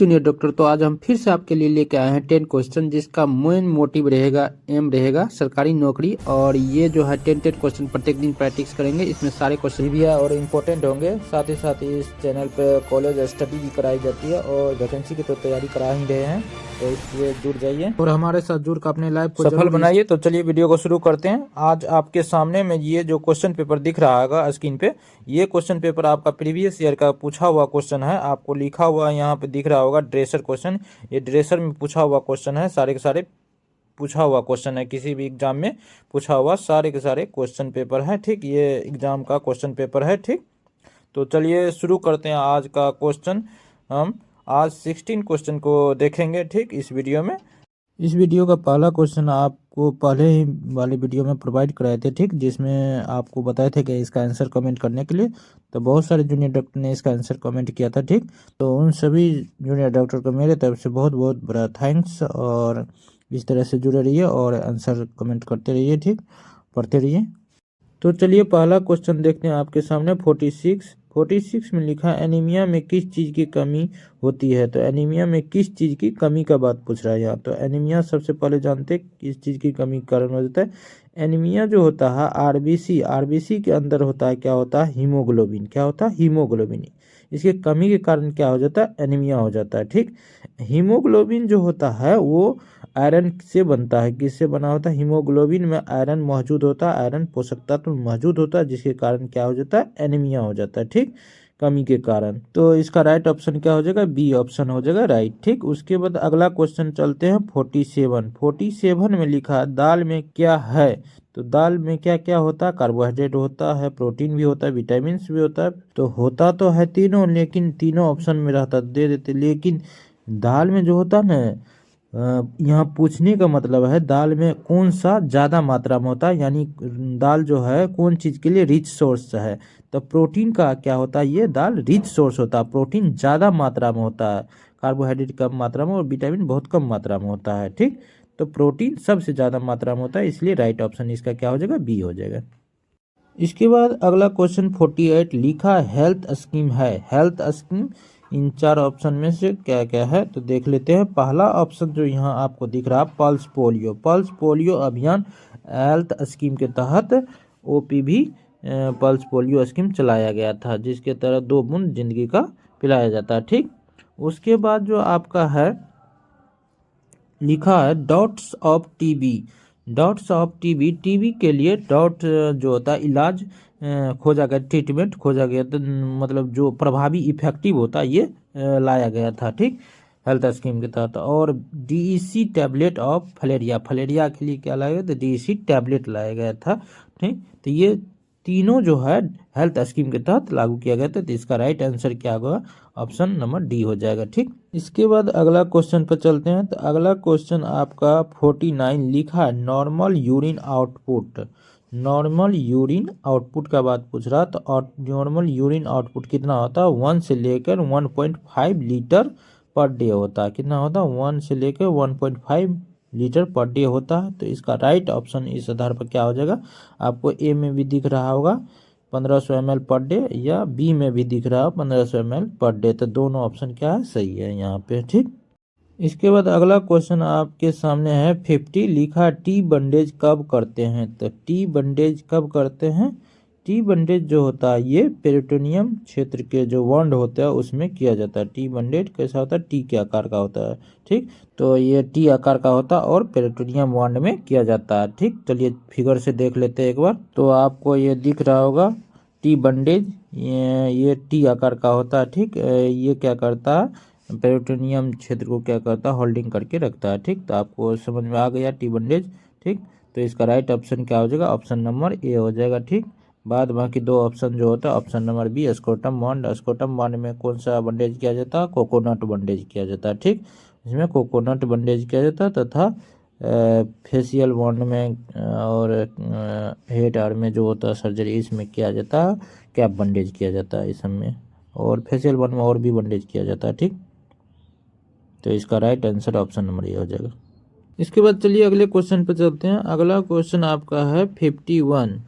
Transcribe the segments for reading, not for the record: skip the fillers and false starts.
Junior doctor. तो आज हम फिर से आपके लिए लेके आए हैं 10 क्वेश्चन जिसका मेन मोटिव रहेगा, एम रहेगा सरकारी नौकरी। और ये जो है 10 क्वेश्चन प्रत्येक दिन प्रैक्टिस करेंगे। इसमें सारे क्वेश्चन भी है और इम्पोर्टेंट होंगे। साथ ही इस चैनल पे कॉलेज स्टडी भी कराई जाती है और वैकेंसी की तो तैयारी करा ही रहे हैं, तो इसलिए जुड़ जाइए और हमारे साथ जुड़ कर अपने लाइफ को सफल बनाइए। तो चलिए वीडियो को शुरू करते हैं। आज आपके सामने में ये जो क्वेश्चन पेपर दिख रहा है स्क्रीन पे, ये क्वेश्चन पेपर आपका प्रीवियस ईयर का पूछा हुआ क्वेश्चन है। आपको लिखा हुआ यहाँ पे दिख रहा होगा ड्रेसर क्वेश्चन। ये ड्रेसर में पूछा हुआ क्वेश्चन है, सारे के सारे पूछा हुआ क्वेश्चन है, किसी भी एग्जाम में पूछा हुआ सारे के सारे क्वेश्चन पेपर है। ठीक, ये एग्जाम का क्वेश्चन पेपर है। ठीक, तो चलिए शुरू करते हैं आज का क्वेश्चन। हम आज 16 क्वेश्चन को देखेंगे। ठीक, इस वीडियो में इस वीडियो का पहला क्वेश्चन आपको पहले ही वाले वीडियो में प्रोवाइड कराए थे। ठीक, जिसमें आपको बताए थे कि इसका आंसर कमेंट करने के लिए, तो बहुत सारे जूनियर डॉक्टर ने इसका आंसर कमेंट किया था। ठीक, तो उन सभी जूनियर डॉक्टर को मेरे तरफ से बहुत बहुत बड़ा थैंक्स। और इस तरह से जुड़े रहिए और आंसर कमेंट करते रहिए। ठीक, पढ़ते रहिए। तो चलिए पहला क्वेश्चन देखते हैं आपके सामने। 46 में लिखा है एनीमिया में किस चीज़ की कमी होती है। तो एनीमिया में किस चीज़ की कमी का बात पूछ रहा है यहाँ। तो एनीमिया सबसे पहले जानते हैं किस चीज़ की कमी कारण हो जाता है। एनीमिया जो होता है आरबीसी के अंदर होता है, क्या होता है, हीमोग्लोबिन। क्या होता है, हीमोग्लोबिन। इसके कमी के कारण क्या हो जाता है, एनीमिया हो जाता है। ठीक, हीमोग्लोबिन जो होता है वो आयरन से बनता है। किससे बना होता है, हीमोग्लोबिन में आयरन मौजूद होता है, आयरन पोषक तत्व मौजूद होता है, जिसके कारण क्या हो जाता है, एनीमिया हो जाता है। ठीक, कमी के कारण। तो इसका राइट ऑप्शन क्या हो जाएगा, बी ऑप्शन हो जाएगा राइट। ठीक, उसके बाद अगला क्वेश्चन चलते हैं 47 में लिखा है दाल में क्या है। तो दाल में क्या क्या होता है, कार्बोहाइड्रेट होता है, प्रोटीन भी होता है, विटामिन भी होता है। तो होता तो है तीनों, लेकिन तीनों ऑप्शन में रहता दे देते, लेकिन दाल में जो होता है ना, यहाँ पूछने का मतलब है दाल में कौन सा ज़्यादा मात्रा में होता है, यानी दाल जो है कौन चीज़ के लिए रिच सोर्स है। तो प्रोटीन का क्या होता है, ये दाल रिच सोर्स होता है, प्रोटीन ज़्यादा मात्रा में होता है, कार्बोहाइड्रेट कम मात्रा में और विटामिन बहुत कम मात्रा में होता है। ठीक, तो प्रोटीन सबसे ज़्यादा मात्रा में होता है, इसलिए राइट ऑप्शन इसका क्या हो जाएगा, बी हो जाएगा। इसके बाद अगला क्वेश्चन 48 लिखा हेल्थ स्कीम है। हेल्थ स्कीम इन चार ऑप्शन में से क्या क्या है, तो देख लेते हैं। पहला ऑप्शन जो यहाँ आपको दिख रहा है पल्स पोलियो अभियान हेल्थ स्कीम के तहत ओपीवी पल्स पोलियो स्कीम चलाया गया था, जिसके तहत 2 बूंद जिंदगी का पिलाया जाता है। ठीक, उसके बाद जो आपका है लिखा है डॉट्स ऑफ टीबी के लिए डॉट जो होता है इलाज खोजा गया, ट्रीटमेंट खोजा गया, तो मतलब जो प्रभावी इफेक्टिव होता है ये लाया गया था। ठीक, हेल्थ स्कीम के तहत। और डीईसी टैबलेट ऑफ फलेरिया के लिए क्या लाया गया, तो डीईसी टैबलेट लाया गया था। ठीक, तो ये तीनों जो है हेल्थ स्कीम के तहत लागू किया गया था, तो इसका राइट आंसर क्या होगा, ऑप्शन नंबर डी हो जाएगा। ठीक, इसके बाद अगला क्वेश्चन पर चलते हैं। तो अगला क्वेश्चन आपका 49 लिखा है नॉर्मल यूरिन आउटपुट का बात पूछ रहा। तो नॉर्मल यूरिन आउटपुट कितना होता है, 1 से लेकर 1.5 लीटर पर डे होता है। कितना होता है, 1 से लेकर 1.5 लीटर पर डे होता है। तो इसका राइट ऑप्शन इस आधार पर क्या हो जाएगा, आपको ए में भी दिख रहा होगा 1500 ml पर डे, या बी में भी दिख रहा है 1500 ml पर डे। तो दोनों ऑप्शन क्या है, सही है यहाँ पे। ठीक, इसके बाद अगला क्वेश्चन आपके सामने है 50 लिखा टी बंडेज कब करते हैं। तो टी बंडेज कब करते हैं, टी बंडेज जो होता है ये पेरिटोनियम क्षेत्र के जो वंड होता है उसमें किया जाता है। टी बंडेज कैसा होता है, टी के आकार का होता है। ठीक, तो ये टी आकार का होता है और पेरिटोनियम वंड में किया जाता है। ठीक, चलिए फिगर से देख लेते हैं एक बार। तो आपको ये दिख रहा होगा टी बंडेज, ये टी आकार का होता है। ठीक, ये क्या करता है, पेरिटोनियम क्षेत्र को क्या करता है, होल्डिंग करके रखता है। ठीक, तो आपको समझ में आ गया टी बंडेज। ठीक, तो इसका राइट ऑप्शन क्या हो जाएगा, ऑप्शन नंबर ए हो जाएगा। ठीक, बाद बाकी 2 ऑप्शन जो होता है option number B scrotum bond में कौन सा बंडेज किया जाता है, कोकोनट बंडेज किया जाता है। ठीक, इसमें कोकोनट बंडेज किया जाता है, तथा फेशियल बॉन्ड में और हेड आर्म में जो होता है सर्जरी इसमें किया जाता है, कैप बंडेज किया जाता है इस सब में, और फेशियल बॉन्ड में और भी बंडेज किया जाता है। ठीक, तो इसका right answer option number A हो जाएगा। इसके बाद चलिए अगले क्वेश्चन पर चलते हैं। अगला क्वेश्चन आपका है 51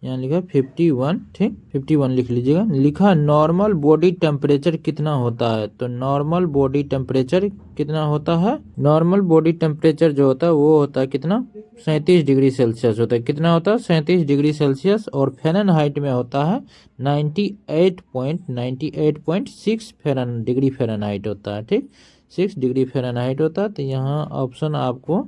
यहाँ लिखा 51, ठीक 51 लिख लीजिएगा। लिखा नॉर्मल बॉडी टेम्परेचर कितना होता है, तो नॉर्मल बॉडी टेम्परेचर कितना होता है, नॉर्मल बॉडी टेम्परेचर जो होता है वो होता है कितना, 37 डिग्री सेल्सियस होता है। कितना होता है, 37 डिग्री सेल्सियस, और फ़ारेनहाइट में होता है 98.6 डिग्री फ़ारेनहाइट होता है, ठीक 6 डिग्री फ़ारेनहाइट होता है। तो यहाँ ऑप्शन आपको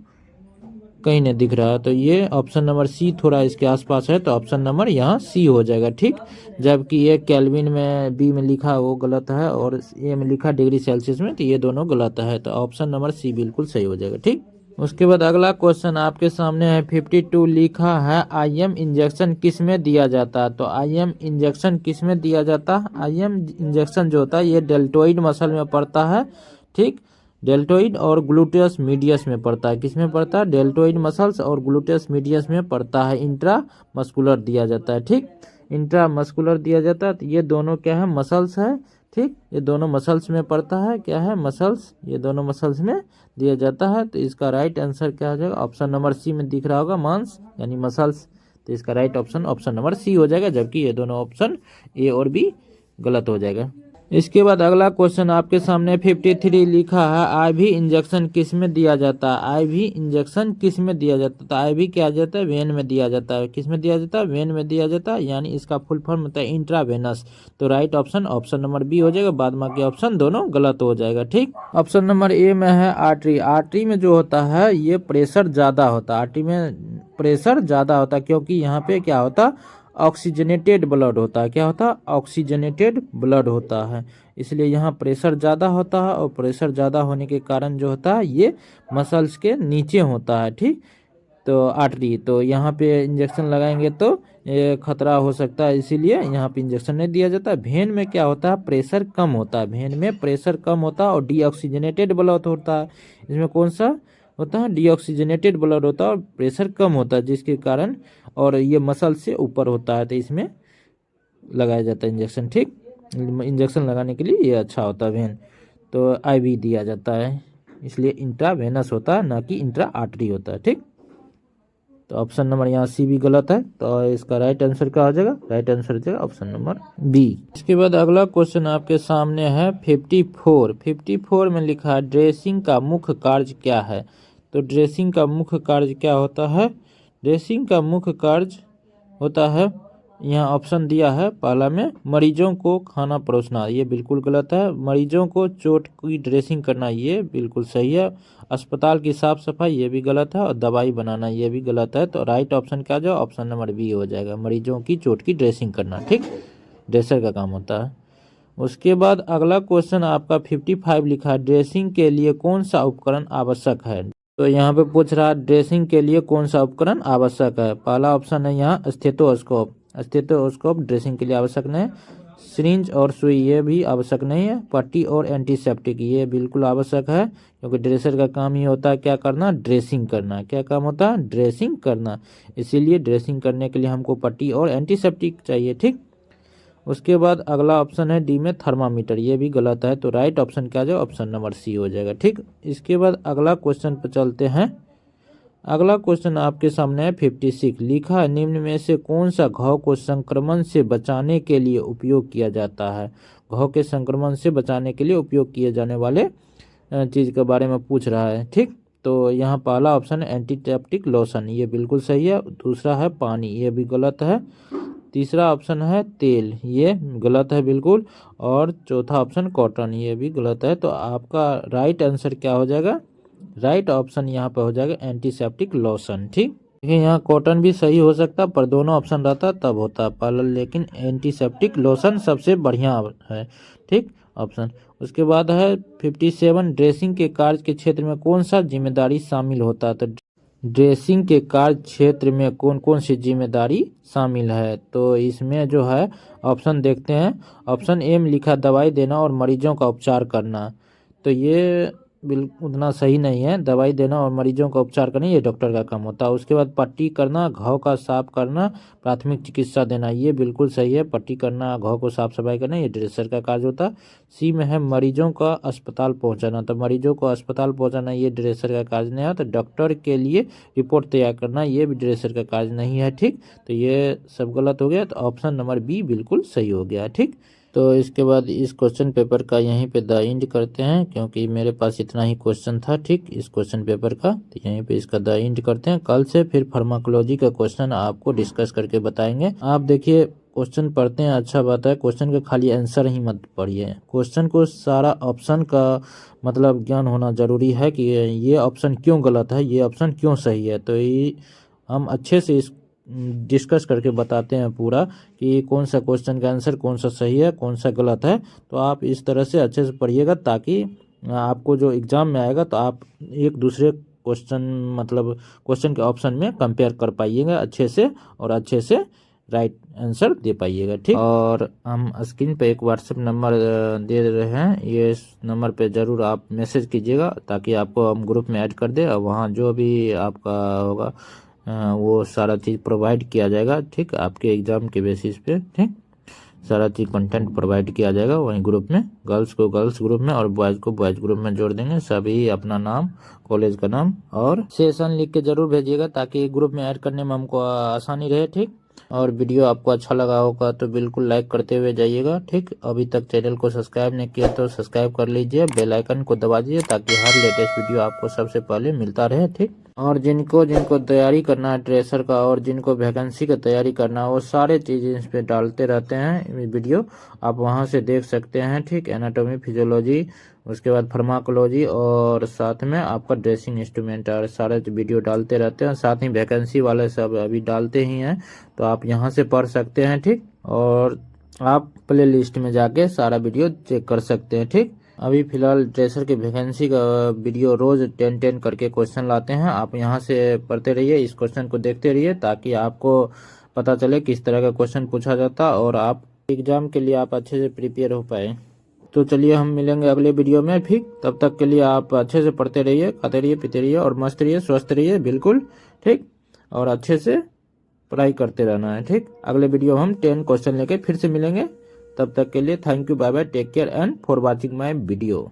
कहीं नहीं दिख रहा, तो ये ऑप्शन नंबर सी थोड़ा इसके आसपास है, तो ऑप्शन नंबर यहाँ सी हो जाएगा, ठीक। जबकि ये केल्विन में बी में लिखा वो गलत है, और ए में लिखा डिग्री सेल्सियस में, तो ये दोनों गलत है, तो ऑप्शन नंबर सी बिल्कुल सही हो जाएगा, ठीक। उसके बाद अगला क्वेश्चन आपके सामने है 52 लिखा है आईएम इंजेक्शन किस में दिया जाता है, तो आईएम इंजेक्शन किस में दिया जाता है, आईएम इंजेक्शन जो होता है ये डेल्टोइड मसल में पड़ता है, ठीक। डेल्टोइड और ग्लूटेयस मीडियस में पड़ता है, किस में पड़ता है, डेल्टोइड मसल्स और ग्लूटेयस मीडियस में पड़ता है, इंट्रा मस्कुलर दिया जाता है, ठीक इंट्रा मस्कुलर दिया जाता है। तो ये दोनों क्या है, मसल्स है, ठीक ये दोनों मसल्स में पड़ता है, क्या है मसल्स, ये दोनों मसल्स में दिया जाता है। तो इसका राइट आंसर क्या हो जाएगा, ऑप्शन नंबर सी में दिख रहा होगा मांस यानी मसल्स, तो इसका right option option number C हो जाएगा, जबकि ये दोनों ऑप्शन ए और बी गलत हो जाएगा। इसके बाद अगला क्वेश्चन आपके सामने 53 लिखा है आईवी इंजेक्शन किस में दिया जाता है, आईवी इंजेक्शन किस में दिया जाता है, तो आईवी क्या जाता है, वेन में दिया जाता है, किस में दिया जाता है, वेन में दिया जाता है, यानी इसका फुल फॉर्म होता है इंट्रावेनस। तो right option option number B हो जाएगा, बाद बाकी ऑप्शन दोनों गलत हो जाएगा, ठीक। ऑप्शन नंबर ए में है आर्टरी, आर्टरी में जो होता है ये प्रेशर ज़्यादा होता है, आर्टरी में प्रेशर ज़्यादा होता है, क्योंकि यहाँ पे क्या होता है ऑक्सीजनेटेड ब्लड होता है, क्या होता है ऑक्सीजनेटेड ब्लड होता है, इसलिए यहाँ प्रेशर ज़्यादा होता है, और प्रेशर ज़्यादा होने के कारण जो होता है ये मसल्स के नीचे होता है, ठीक। तो आर्टरी, तो यहाँ पे इंजेक्शन लगाएंगे तो ये खतरा हो सकता है, इसीलिए यहाँ पे इंजेक्शन नहीं दिया जाता। भेन में क्या होता है, प्रेशर कम होता है, भेन में प्रेशर कम होता है और डीऑक्सीजनेटेड ब्लड होता है, इसमें कौन सा होता है, डीऑक्सीजनेटेड ब्लड होता है और प्रेशर कम होता है, जिसके कारण और ये मसल से ऊपर होता है, तो इसमें लगाया जाता है इंजेक्शन, ठीक। इंजेक्शन लगाने के लिए ये अच्छा होता है वेन, तो आईवी दिया जाता है, इसलिए इंट्रावेनस होता है ना कि इंट्रा आर्टरी होता है, ठीक। तो ऑप्शन नंबर यहाँ सी भी गलत है, तो इसका राइट आंसर क्या हो जाएगा, राइट आंसर हो जाएगा ऑप्शन नंबर बी। इसके बाद अगला क्वेश्चन आपके सामने है 54 में लिखा है ड्रेसिंग का मुख्य कार्य क्या है, तो ड्रेसिंग का मुख्य कार्य क्या होता है, ड्रेसिंग का मुख्य कार्य होता है, यहाँ ऑप्शन दिया है पहला में मरीजों को खाना परोसना, ये बिल्कुल गलत है, मरीजों को चोट की ड्रेसिंग करना ये बिल्कुल सही है, अस्पताल की साफ सफाई ये भी गलत है, और दवाई बनाना ये भी गलत है। तो राइट ऑप्शन क्या जो ऑप्शन नंबर बी हो जाएगा, मरीजों की चोट की ड्रेसिंग करना, ठीक ड्रेसर का काम होता है। उसके बाद अगला क्वेश्चन आपका 55 लिखा है ड्रेसिंग के लिए कौन सा उपकरण आवश्यक है, तो यहाँ पे पूछ रहा है ड्रेसिंग के लिए कौन सा उपकरण आवश्यक है। पहला ऑप्शन है यहाँ स्टेथोस्कोप, स्टेथोस्कोप ड्रेसिंग के लिए आवश्यक नहीं है, सिरिंज और सुई ये भी आवश्यक नहीं है, पट्टी और एंटीसेप्टिक ये बिल्कुल आवश्यक है, क्योंकि ड्रेसर का काम ही होता है क्या करना, ड्रेसिंग करना, क्या काम होता है ड्रेसिंग करना, इसीलिए ड्रेसिंग करने के लिए हमको पट्टी और एंटीसेप्टिक चाहिए, ठीक। उसके बाद अगला ऑप्शन है डी में थर्मामीटर, ये भी गलत है, तो राइट ऑप्शन क्या जाए ऑप्शन नंबर सी हो जाएगा, ठीक। इसके बाद अगला क्वेश्चन पर चलते हैं। अगला क्वेश्चन आपके सामने है 56 लिखा है निम्न में से कौन सा घाव को संक्रमण से बचाने के लिए उपयोग किया जाता है, घाव के संक्रमण से बचाने के लिए उपयोग किए जाने वाले चीज़ के बारे में पूछ रहा है, ठीक। तो यहाँ पहला ऑप्शन है एंटीसेप्टिक लोशन, ये बिल्कुल सही है, दूसरा है पानी, ये भी गलत है, तीसरा ऑप्शन है तेल, ये गलत है बिल्कुल, और चौथा ऑप्शन कॉटन, ये भी गलत है। तो आपका राइट आंसर क्या हो जाएगा, राइट ऑप्शन यहाँ पे हो जाएगा एंटीसेप्टिक लोशन, ठीक। देखिए यहाँ कॉटन भी सही हो सकता पर दोनों ऑप्शन रहता तब होता पहले, लेकिन एंटीसेप्टिक लोशन सबसे बढ़िया है, ठीक ऑप्शन। उसके बाद है 57 ड्रेसिंग के कार्य के क्षेत्र में कौन सा जिम्मेदारी शामिल होता है, तो ड्रेसिंग के कार्य क्षेत्र में कौन कौन सी जिम्मेदारी शामिल है, तो इसमें जो है ऑप्शन देखते हैं। ऑप्शन ए में लिखा दवाई देना और मरीजों का उपचार करना, तो ये बिल्कुल उतना सही नहीं है। दवाई देना और मरीजों का उपचार करना ये डॉक्टर का काम होता है। उसके बाद पट्टी करना, घाव का साफ करना, प्राथमिक चिकित्सा देना, ये बिल्कुल सही है। पट्टी करना, घाव को साफ सफाई करना ये ड्रेसर का कार्य होता है। सी में है मरीजों का अस्पताल पहुंचाना, तो मरीजों को अस्पताल पहुंचाना ये ड्रेसर का कार्य नहीं है। तो डॉक्टर के लिए रिपोर्ट तैयार करना ये भी ड्रेसर का कार्य नहीं है। ठीक, तो ये सब गलत हो गया। तो ऑप्शन नंबर बी बिल्कुल सही हो गया। ठीक, तो इसके बाद इस क्वेश्चन पेपर का यहीं पे द एंड करते हैं, क्योंकि मेरे पास इतना ही क्वेश्चन था। ठीक, इस क्वेश्चन पेपर का, तो यहीं पे इसका द एंड करते हैं। कल से फिर फार्माकोलॉजी का क्वेश्चन आपको डिस्कस करके बताएंगे। आप देखिए क्वेश्चन पढ़ते हैं, अच्छा बात है। क्वेश्चन का खाली आंसर ही मत पढ़िए, क्वेश्चन को सारा ऑप्शन का मतलब ज्ञान होना जरूरी है कि ये ऑप्शन क्यों गलत है, ये ऑप्शन क्यों सही है। तो ये हम अच्छे से इस डिस्कस करके बताते हैं पूरा कि कौन सा क्वेश्चन का आंसर कौन सा सही है कौन सा गलत है। तो आप इस तरह से अच्छे से पढ़िएगा, ताकि आपको जो एग्ज़ाम में आएगा तो आप एक दूसरे क्वेश्चन मतलब क्वेश्चन के ऑप्शन में कंपेयर कर पाइएगा अच्छे से, और अच्छे से राइट आंसर दे पाइएगा। ठीक, और हम स्क्रीन पे एक व्हाट्सएप नंबर दे रहे हैं, ये इस नंबर पे ज़रूर आप मैसेज कीजिएगा, ताकि आपको हम ग्रुप में ऐड कर दे, और वहाँ जो भी आपका होगा वो सारा चीज़ प्रोवाइड किया जाएगा। ठीक, आपके एग्ज़ाम के बेसिस पे। ठीक, सारा चीज़ कंटेंट प्रोवाइड किया जाएगा वहीं ग्रुप में। गर्ल्स को गर्ल्स ग्रुप में और बॉयज़ को बॉयज़ ग्रुप में जोड़ देंगे। सभी अपना नाम, कॉलेज का नाम और सेशन लिख के ज़रूर भेजिएगा, ताकि ग्रुप में ऐड करने में हमको आसानी रहे। ठीक, और वीडियो आपको अच्छा लगा होगा तो बिल्कुल लाइक करते हुए जाइएगा। ठीक, अभी तक चैनल को सब्सक्राइब नहीं किया तो सब्सक्राइब कर लीजिए, बेल आइकन को दबा दीजिए, ताकि हर लेटेस्ट वीडियो आपको सबसे पहले मिलता रहे। ठीक, और जिनको जिनको तैयारी करना है ट्रेसर का, और जिनको वैकेंसी का तैयारी करना है, वो सारे चीज़ें इस पर डालते रहते हैं वीडियो, आप वहां से देख सकते हैं। ठीक, एनाटॉमी, फिजियोलॉजी, उसके बाद फार्माकोलॉजी, और साथ में आपका ड्रेसिंग इंस्ट्रूमेंट, और सारे वीडियो डालते रहते हैं। साथ ही वैकेंसी वाले सब अभी डालते ही हैं, तो आप यहाँ से पढ़ सकते हैं। ठीक, और आप प्ले लिस्ट में जाके सारा वीडियो चेक कर सकते हैं। ठीक, अभी फिलहाल ट्रेसर की वैकेंसी का वीडियो रोज 10 करके क्वेश्चन लाते हैं, आप यहाँ से पढ़ते रहिए, इस क्वेश्चन को देखते रहिए, ताकि आपको पता चले किस तरह का क्वेश्चन पूछा जाता, और आप एग्जाम के लिए आप अच्छे से प्रिपेयर हो पाए। तो चलिए हम मिलेंगे अगले वीडियो में। ठीक, तब तक के लिए आप अच्छे से पढ़ते रहिए, खाते रहिए, पीते रहिए, और मस्त रहिए, स्वस्थ रहिए बिल्कुल। ठीक, और अच्छे से पढ़ाई करते रहना है। ठीक, अगले वीडियो हम 10 क्वेश्चन लेके फिर से मिलेंगे। तब तक के लिए thank you, bye bye, take care and for watching my video.